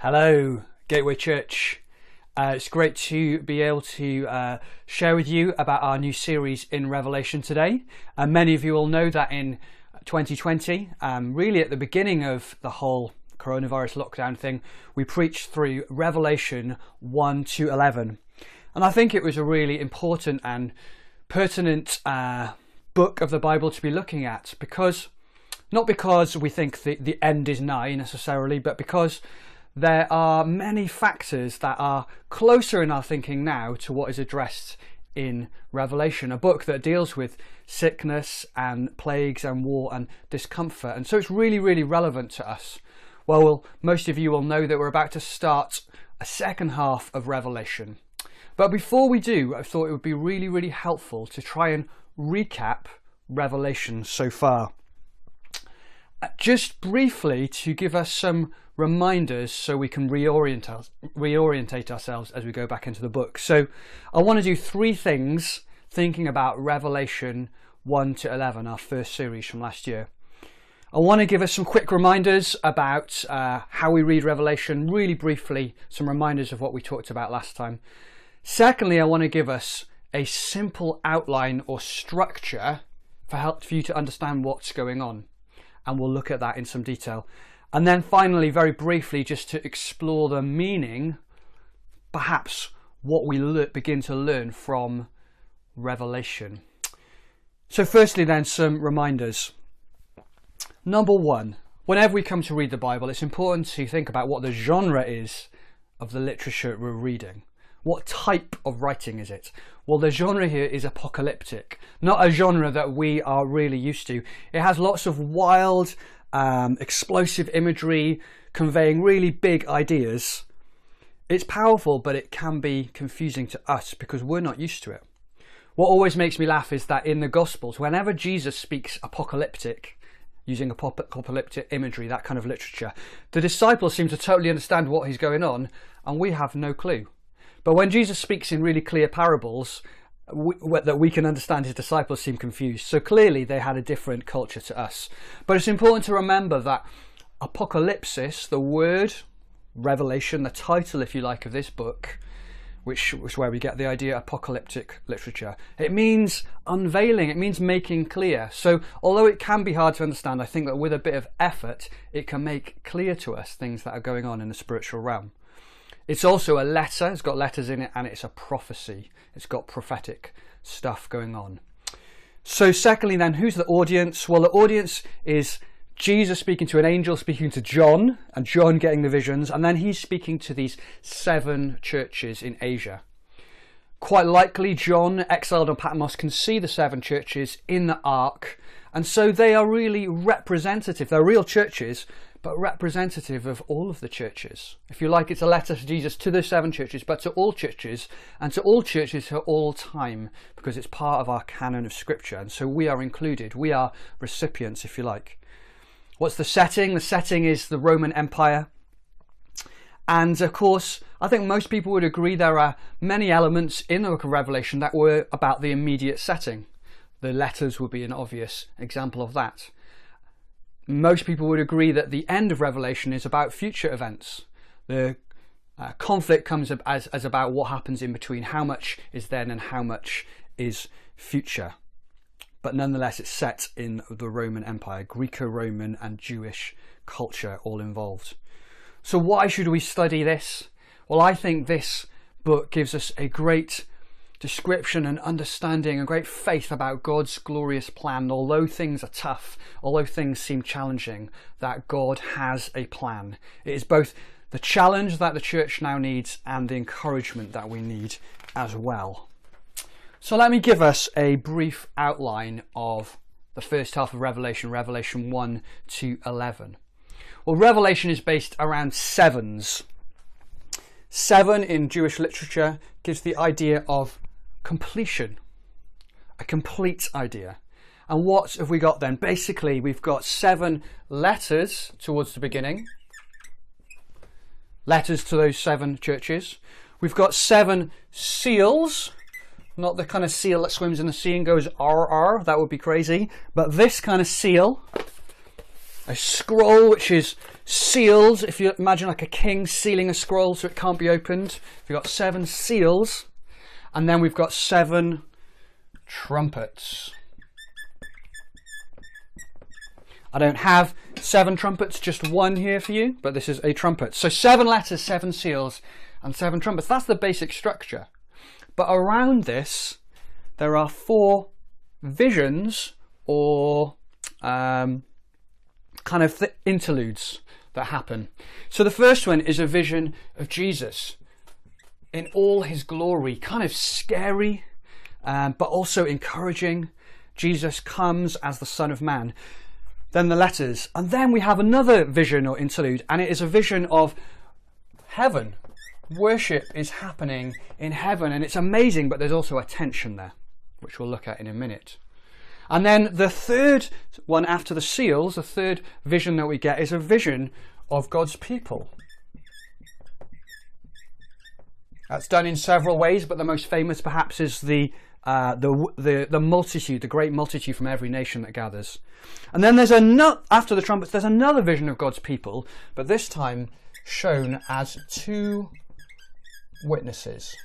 Hello, Gateway Church. It's great to be able to share with you about our new series in Revelation today. Many of you will know that in 2020, really at the beginning of the whole coronavirus lockdown thing, we preached through Revelation 1 to 11. And I think it was a really important and pertinent book of the Bible to be looking at, not because we think the end is nigh necessarily, but because there are many factors that are closer in our thinking now to what is addressed in Revelation, a book that deals with sickness and plagues and war and discomfort. And so it's really, really relevant to us. Well, most of you will know that we're about to start a second half of Revelation. But before we do, I thought it would be really, really helpful to try and recap Revelation so far. Just briefly to give us some reminders so we can reorientate ourselves as we go back into the book. So I want to do three things thinking about Revelation 1 to 11, our first series from last year. I want to give us some quick reminders about how we read Revelation, really briefly, some reminders of what we talked about last time. Secondly, I want to give us a simple outline or structure for you to understand what's going on. And we'll look at that in some detail. And then finally, very briefly, just to explore the meaning, perhaps what we begin to learn from Revelation. So firstly then, some reminders. Number one, whenever we come to read the Bible, it's important to think about what the genre is of the literature we're reading. What type of writing is it? Well, the genre here is apocalyptic, not a genre that we are really used to. It has lots of wild, explosive imagery, conveying really big ideas. It's powerful, but it can be confusing to us because we're not used to it. What always makes me laugh is that in the Gospels, whenever Jesus speaks apocalyptic, using apocalyptic imagery, that kind of literature, the disciples seem to totally understand what he's going on, and we have no clue. But when Jesus speaks in really clear parables that we can understand, his disciples seem confused. So clearly they had a different culture to us. But it's important to remember that apocalypsis, the word, Revelation, the title, if you like, of this book, which is where we get the idea apocalyptic literature. It means unveiling, it means making clear. So although it can be hard to understand, I think that with a bit of effort, it can make clear to us things that are going on in the spiritual realm. It's also a letter, it's got letters in it, and it's a prophecy. It's got prophetic stuff going on. So secondly then, who's the audience? Well, the audience is Jesus speaking to an angel, speaking to John, and John getting the visions, and then he's speaking to these 7 churches in Asia. Quite likely John, exiled on Patmos, can see the 7 churches in the ark, and so they are really representative. They're real churches, but representative of all of the churches. If you like, it's a letter to Jesus to the 7 churches, but to all churches, and to all churches for all time, because it's part of our canon of Scripture, and so we are included. We are recipients, if you like. What's the setting? The setting is the Roman Empire. And of course, I think most people would agree there are many elements in the book of Revelation that were about the immediate setting. The letters would be an obvious example of that. Most people would agree that the end of Revelation is about future events. The conflict comes as about what happens in between, how much is then and how much is future. But nonetheless, it's set in the Roman Empire, Greco-Roman and Jewish culture all involved. So why should we study this? Well, I think this book gives us a great description and understanding and great faith about God's glorious plan. Although things are tough, although things seem challenging, that God has a plan. It is both the challenge that the church now needs and the encouragement that we need as well. So let me give us a brief outline of the first half of Revelation, Revelation 1 to 11. Well, Revelation is based around sevens. 7 in Jewish literature gives the idea of completion, a complete idea. And what have we got then? Basically, we've got 7 letters towards the beginning, letters to those 7 churches. We've got 7 seals, not the kind of seal that swims in the sea and goes RR, that would be crazy, but this kind of seal, a scroll which is seals. If you imagine like a king sealing a scroll so it can't be opened, we've got 7 seals, and then we've got 7 trumpets. I don't have 7 trumpets, just 1 here for you, but this is a trumpet. So 7 letters, 7 seals, and 7 trumpets. That's the basic structure. But around this, there are 4 visions or kind of interludes that happen. So the first one is a vision of Jesus in all his glory, kind of scary, but also encouraging. Jesus comes as the Son of Man. Then the letters, and then we have another vision or interlude, and it is a vision of heaven. Worship is happening in heaven, and it's amazing, but there's also a tension there, which we'll look at in a minute. And then the third one after the seals, the third vision that we get, is a vision of God's people. That's done in several ways, but the most famous perhaps is the multitude, the great multitude from every nation that gathers. And then there's after the trumpets, there's another vision of God's people, but this time shown as 2 witnesses.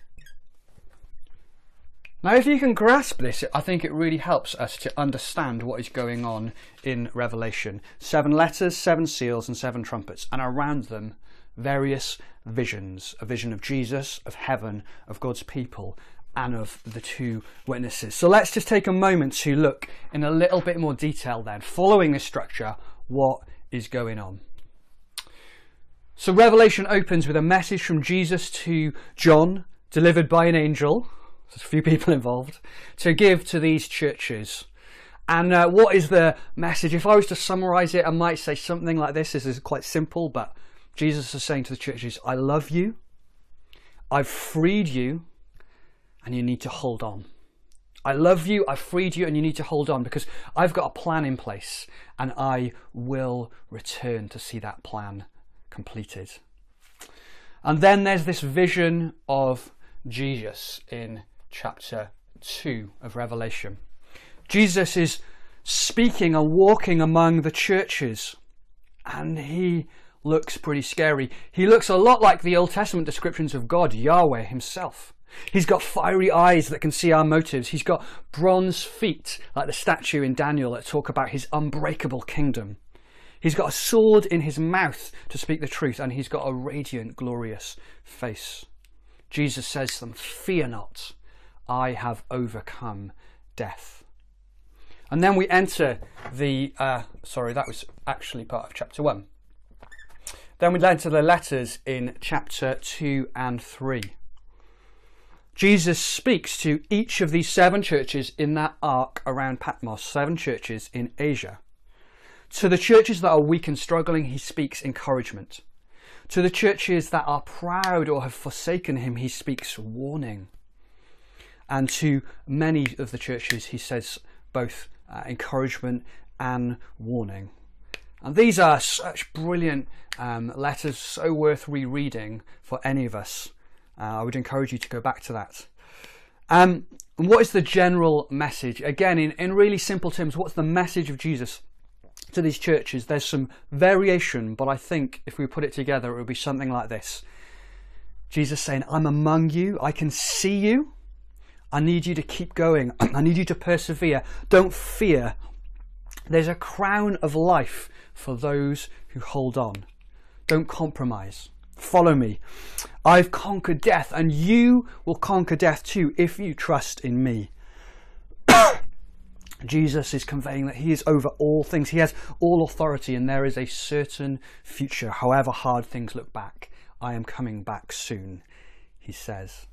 Now, if you can grasp this, I think it really helps us to understand what is going on in Revelation. 7 letters, 7 seals, and 7 trumpets, and around them, various visions. A vision of Jesus, of heaven, of God's people, and of the 2 witnesses. So let's just take a moment to look in a little bit more detail then, following this structure, what is going on. So Revelation opens with a message from Jesus to John, delivered by an angel. There's a few people involved, to give to these churches. And what is the message? If I was to summarize it, I might say something like this. This is quite simple, but Jesus is saying to the churches, I love you, I've freed you, and you need to hold on. I love you, I've freed you, and you need to hold on, because I've got a plan in place, and I will return to see that plan completed. And then there's this vision of Jesus in chapter 2 of Revelation. Jesus is speaking and walking among the churches, and he looks pretty scary. He looks a lot like the Old Testament descriptions of God, Yahweh himself. He's got fiery eyes that can see our motives. He's got bronze feet, like the statue in Daniel that talk about his unbreakable kingdom. He's got a sword in his mouth to speak the truth, and he's got a radiant, glorious face. Jesus says to them, fear not, I have overcome death. And then we enter that was actually part of chapter 1. Then we enter the letters in chapter 2 and 3. Jesus speaks to each of these 7 churches in that arc around Patmos, 7 churches in Asia. To the churches that are weak and struggling, he speaks encouragement. To the churches that are proud or have forsaken him, he speaks warning. And to many of the churches, he says both encouragement and warning. And these are such brilliant letters, so worth rereading for any of us. I would encourage you to go back to that. And what is the general message? Again, in really simple terms, what's the message of Jesus to these churches? There's some variation, but I think if we put it together, it would be something like this. Jesus saying, I'm among you, I can see you, I need you to keep going, I need you to persevere, don't fear. There's a crown of life for those who hold on. Don't compromise. Follow me. I've conquered death, and you will conquer death too if you trust in me. Jesus is conveying that he is over all things. He has all authority, and there is a certain future. However hard things look back, I am coming back soon, he says.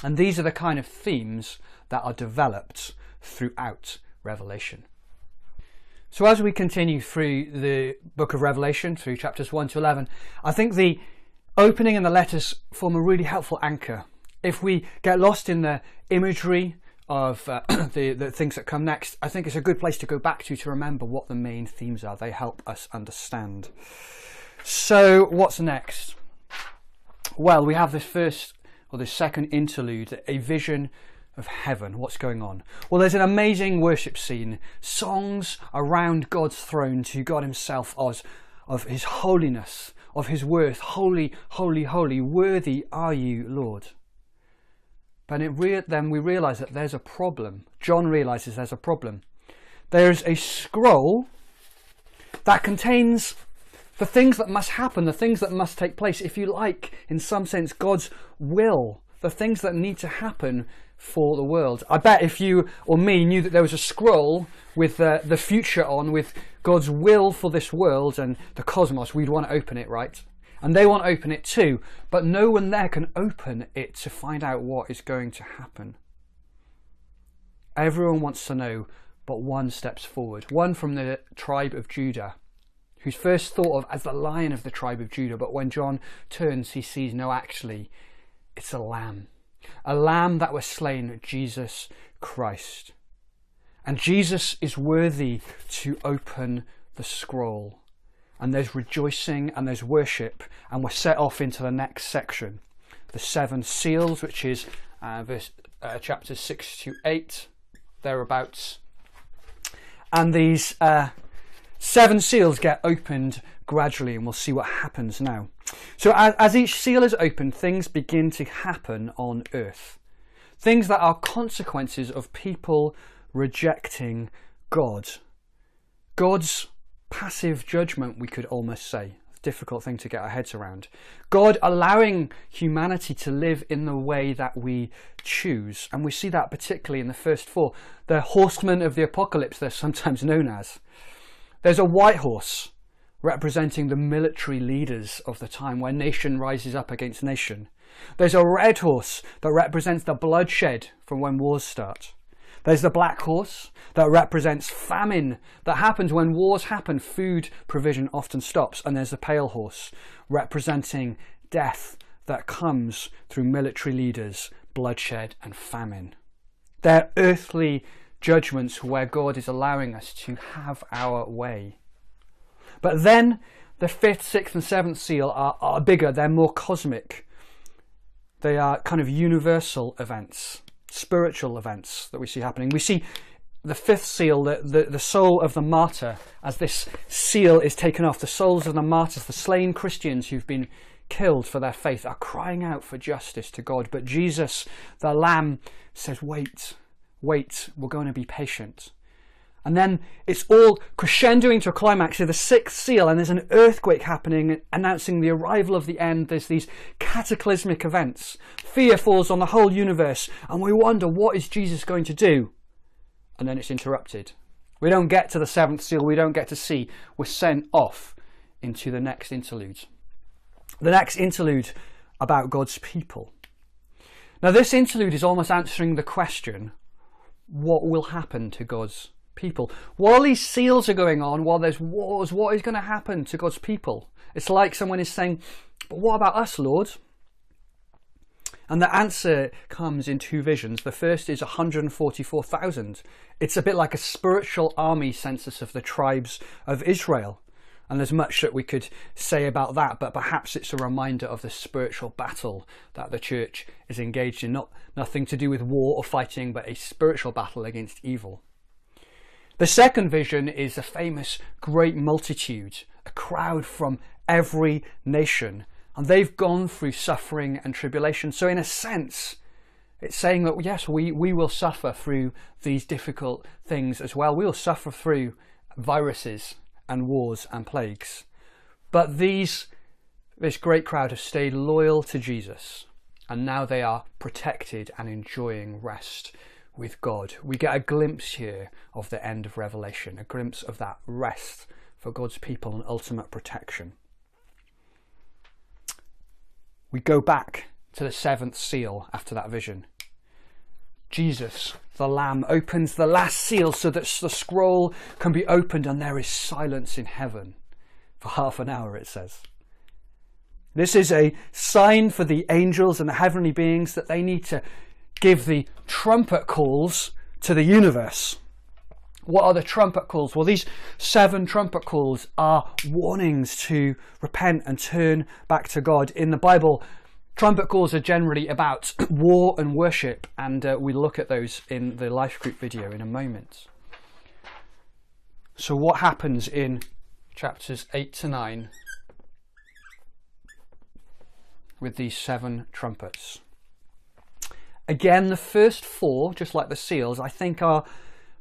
And these are the kind of themes that are developed throughout Revelation. So as we continue through the book of Revelation, through chapters 1 to 11, I think the opening and the letters form a really helpful anchor. If we get lost in the imagery of the things that come next, I think it's a good place to go back to remember what the main themes are. They help us understand. So what's next? Well, we have this second interlude, a vision of heaven. What's going on? Well, there's an amazing worship scene. Songs around God's throne to God himself of his holiness, of his worth. Holy, holy, holy, worthy are you, Lord. But then we realise that there's a problem. John realises there's a problem. There's a scroll that contains the things that must happen, the things that must take place, if you like, in some sense, God's will, the things that need to happen for the world. I bet if you or me knew that there was a scroll with the future on, with God's will for this world and the cosmos, we'd want to open it, right? And they want to open it too, but no one there can open it to find out what is going to happen. Everyone wants to know, but one steps forward. One from the tribe of Judah, who's first thought of as the Lion of the tribe of Judah, but when John turns, he sees, no, actually, it's a lamb. A lamb that was slain, Jesus Christ. And Jesus is worthy to open the scroll. And there's rejoicing and there's worship, and we're set off into the next section, the 7 seals, which is chapters 6 to 8, thereabouts. And these 7 seals get opened gradually, and we'll see what happens now. So as each seal is opened, things begin to happen on earth. Things that are consequences of people rejecting God. God's passive judgment, we could almost say. Difficult thing to get our heads around. God allowing humanity to live in the way that we choose. And we see that particularly in the first 4. The horsemen of the apocalypse, they're sometimes known as. There's a white horse representing the military leaders of the time, where nation rises up against nation. There's a red horse that represents the bloodshed from when wars start. There's the black horse that represents famine that happens when wars happen. Food provision often stops. And there's the pale horse representing death that comes through military leaders, bloodshed and famine. They're earthly judgments where God is allowing us to have our way. But then the 5th, 6th and 7th seal are bigger. They're more cosmic. They are kind of universal events, spiritual events that we see happening. We see the 5th seal, the soul of the martyr, as this seal is taken off. The souls of the martyrs, the slain Christians who've been killed for their faith, are crying out for justice to God. But Jesus, the Lamb, says, wait, we're going to be patient. And then it's all crescendoing to a climax of the 6th seal, and there's an earthquake happening, announcing the arrival of the end. There's these cataclysmic events. Fear falls on the whole universe, and we wonder, what is Jesus going to do? And then it's interrupted. We don't get to the 7th seal. We don't get to see. We're sent off into the next interlude. The next interlude about God's people. Now, this interlude is almost answering the question, what will happen to God's people? While these seals are going on, while there's wars, what is going to happen to God's people? It's like someone is saying, but what about us, Lord? And the answer comes in 2 visions. The first is 144,000. It's a bit like a spiritual army census of the tribes of Israel. And there's much that we could say about that, but perhaps it's a reminder of the spiritual battle that the church is engaged in. Nothing to do with war or fighting, but a spiritual battle against evil. The second vision is a famous great multitude, a crowd from every nation, and they've gone through suffering and tribulation. So in a sense, it's saying that, yes, we will suffer through these difficult things as well. We will suffer through viruses and wars and plagues. But this great crowd have stayed loyal to Jesus, and now they are protected and enjoying rest with God. We get a glimpse here of the end of Revelation, a glimpse of that rest for God's people and ultimate protection. We go back to the 7th seal after that vision. Jesus, the Lamb, opens the last seal so that the scroll can be opened, and there is silence in heaven for half an hour, it says. This is a sign for the angels and the heavenly beings that they need to give the trumpet calls to the universe. What are the trumpet calls? Well, these 7 trumpet calls are warnings to repent and turn back to God. In the Bible, trumpet calls are generally about war and worship, and we'll look at those in the life group video in a moment. So what happens in chapters 8 to 9 with these 7 trumpets. Again, the first 4, just like the seals, I think are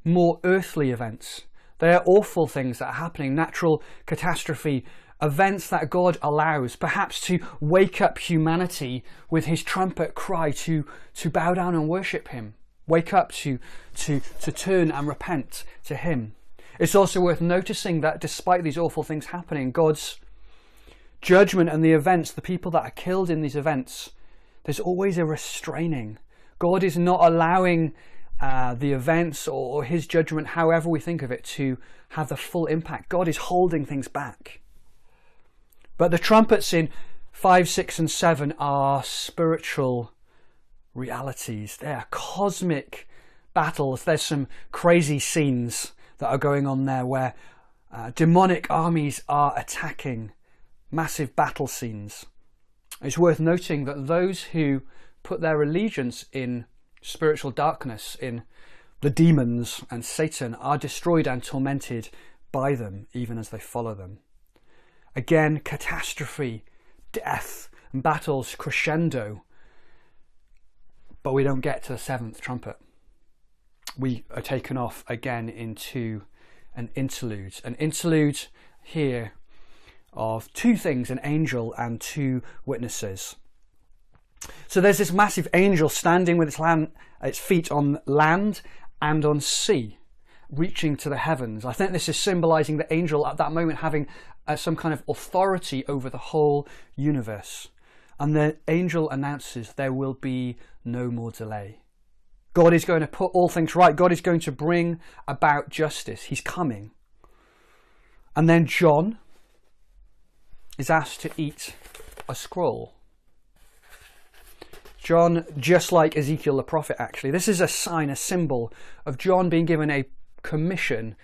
more earthly events. They are awful things that are happening, natural catastrophe, events that God allows, perhaps to wake up humanity with his trumpet cry to bow down and worship him. Wake up to turn and repent to him. It's also worth noticing that despite these awful things happening, God's judgment and the events, the people that are killed in these events, there's always a restraining. God is not allowing the events or his judgment, however we think of it, to have the full impact. God is holding things back. But the trumpets in 5, 6 and 7 are spiritual realities. They are cosmic battles. There's some crazy scenes that are going on there where demonic armies are attacking, massive battle scenes. It's worth noting that those who put their allegiance in spiritual darkness, in the demons and Satan, are destroyed and tormented by them even as they follow them. Again, catastrophe, death, and battles crescendo. But we don't get to the 7th trumpet. We are taken off again into an interlude. An interlude here of 2 things, an angel and 2 witnesses. So there's this massive angel standing with its feet on land and on sea, reaching to the heavens. I think this is symbolizing the angel at that moment having some kind of authority over the whole universe. And the angel announces there will be no more delay. God is going to put all things right. God is going to bring about justice. He's coming. And then John is asked to eat a scroll. John, just like Ezekiel the prophet, actually, this is a sign, a symbol of John being given a commission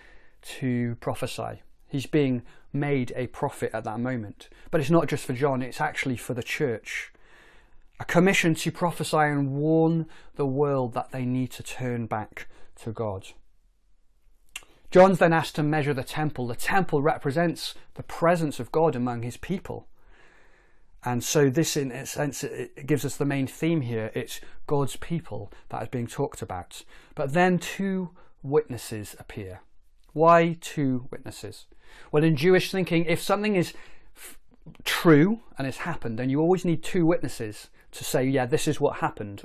to prophesy. He's being made a prophet at that moment. But it's not just for John, it's actually for the church. A commission to prophesy and warn the world that they need to turn back to God. John's then asked to measure the temple. The temple represents the presence of God among his people. And so this, in a sense, it gives us the main theme here. It's God's people that is being talked about. But then 2 witnesses appear. Why 2 witnesses? Well, in Jewish thinking, if something is true and it's happened, then you always need 2 witnesses to say, yeah, this is what happened.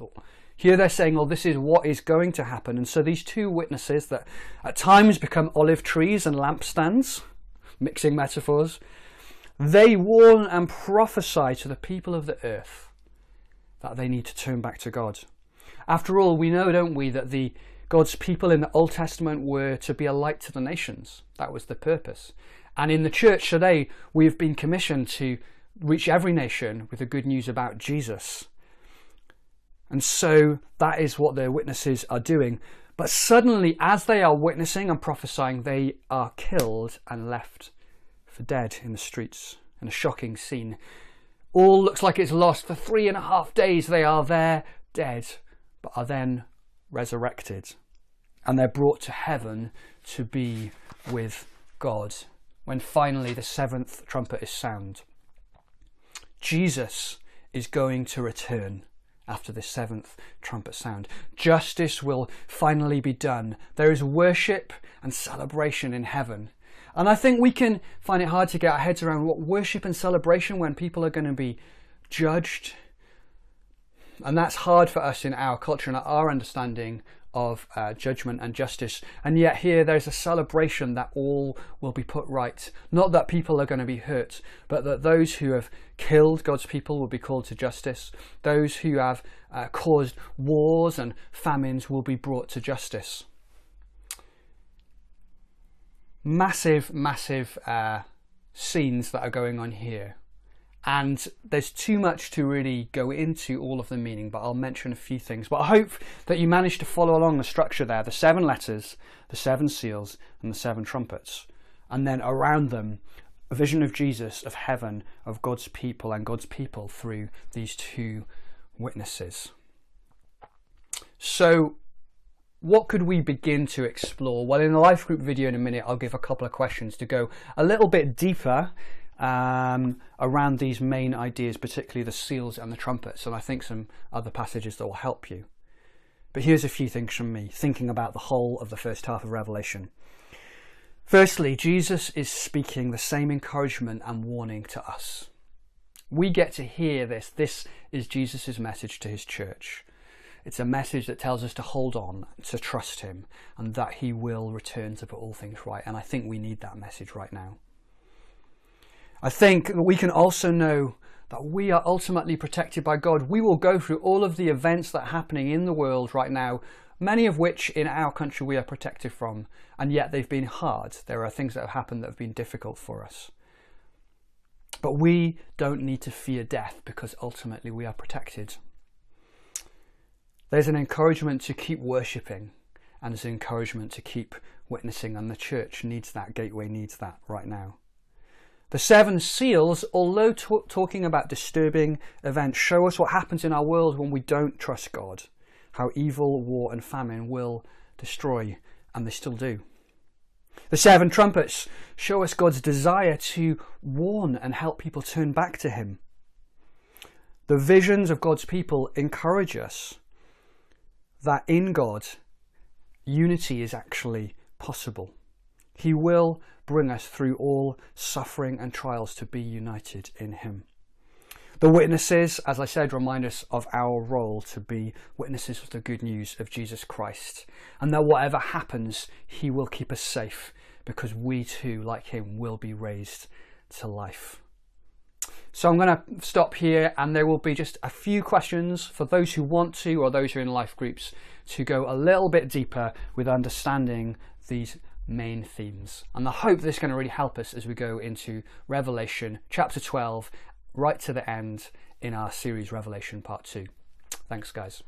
Here they're saying, well, this is what is going to happen. And so these 2 witnesses that at times become olive trees and lampstands, mixing metaphors, they warn and prophesy to the people of the earth that they need to turn back to God. After all, we know, don't we, that God's people in the Old Testament were to be a light to the nations. That was the purpose. And in the church today, we have been commissioned to reach every nation with the good news about Jesus. And so that is what their witnesses are doing. But suddenly, as they are witnessing and prophesying, they are killed and left for dead in the streets in a shocking scene. All looks like it's lost. For 3.5 days they are there dead, but are then resurrected. And they're brought to heaven to be with God when finally the 7th trumpet is sound. Jesus is going to return after the 7th trumpet sound. Justice will finally be done. There is worship and celebration in heaven. And I think we can find it hard to get our heads around what worship and celebration when people are going to be judged. And that's hard for us in our culture and our understanding of judgment and justice. And yet here there's a celebration that all will be put right. Not that people are going to be hurt, but that those who have killed God's people will be called to justice. Those who have caused wars and famines will be brought to justice. Massive scenes that are going on here. And there's too much to really go into all of the meaning, but I'll mention a few things. But I hope that you managed to follow along the structure there. The 7 letters, the 7 seals, and the 7 trumpets. And then around them, a vision of Jesus, of heaven, of God's people and God's people through these 2 witnesses. So what could we begin to explore? Well, in the life group video in a minute, I'll give a couple of questions to go a little bit deeper around these main ideas, particularly the seals and the trumpets, and I think some other passages that will help you. But here's a few things from me, thinking about the whole of the first half of Revelation. Firstly, Jesus is speaking the same encouragement and warning to us. We get to hear this. This is Jesus' message to his church. It's a message that tells us to hold on, to trust him, and that he will return to put all things right. And I think we need that message right now. I think we can also know that we are ultimately protected by God. We will go through all of the events that are happening in the world right now, many of which in our country we are protected from, and yet they've been hard. There are things that have happened that have been difficult for us. But we don't need to fear death because ultimately we are protected. There's an encouragement to keep worshipping, and there's an encouragement to keep witnessing, and the church needs that, Gateway needs that right now. The 7 seals, although talking about disturbing events, show us what happens in our world when we don't trust God, how evil, war and famine will destroy, and they still do. The 7 trumpets show us God's desire to warn and help people turn back to him. The visions of God's people encourage us that in God, unity is actually possible. He will bring us through all suffering and trials to be united in him. The witnesses, as I said, remind us of our role to be witnesses of the good news of Jesus Christ, and that whatever happens, he will keep us safe, because we too, like him, will be raised to life. So I'm going to stop here, and there will be just a few questions for those who want to, or those who are in life groups, to go a little bit deeper with understanding these main themes. And I hope this is going to really help us as we go into Revelation chapter 12, right to the end in our series Revelation Part 2. Thanks, guys.